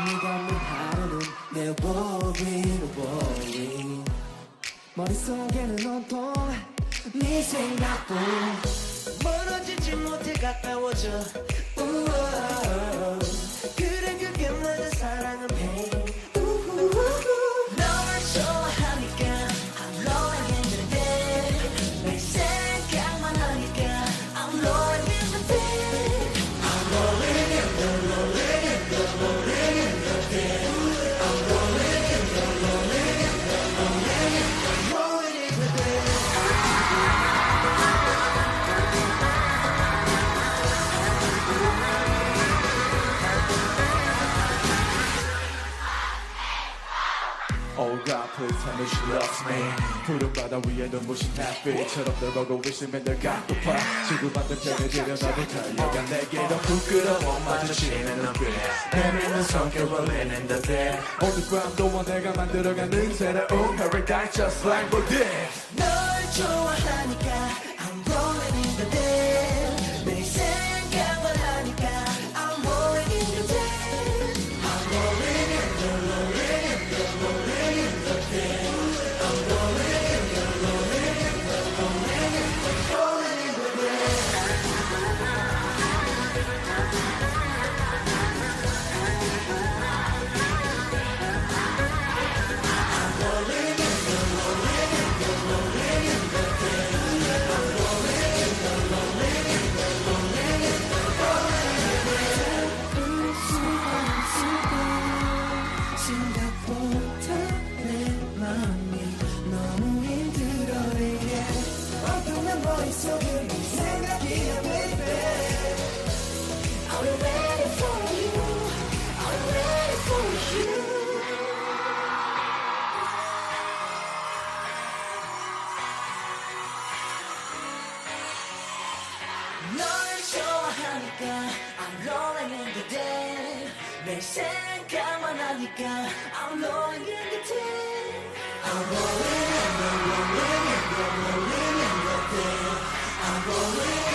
네가 없는 하루는 내 worry 머릿속에는 온통 네 생각뿐 멀어지지 못해 가까워져 그래 그게 맞아 사랑은 pain 널 좋아하니까 I'm rolling in the deep 내 생각만 하니까 I'm rolling in the deep I'm rolling in the rolling in the rolling in the deep I'm rolling in the rolling in the rolling in the rolling in the deep Oh God, please tell me she loves me. 푸른 바다 위에 눈부신 햇빛처럼 널 보고 있으면 널 갖고파. 치고받는 편에 들여놔도 달려가 내게로 부끄러워 마주치는 눈빛. 내미는 성격 rolling in the deep. 오늘 밤도 내가 만들어가는 새로운 paradise just like for this. 널 좋아하니까 I'm rolling in the deep 내 생각만 하니까 I'm rolling in the deep I'm rolling in the rolling in the rolling in the deep I'm rolling in the rolling in the rolling in the rolling in the deep I'm rolling in the rolling in the rolling in the deep I'm rolling in the rolling in the rolling in the rolling in the deep 생각보다 내 맘이 너무 힘들어 yeah 엉뚱한 머릿속에 네 생각이야 baby I'm ready for you I'm ready for you 널 좋아하니까 I'm rolling in the deep 내 생각만 하니까 I'm rolling in the deep I'm rolling in the rolling in the rolling in the deep I'm rolling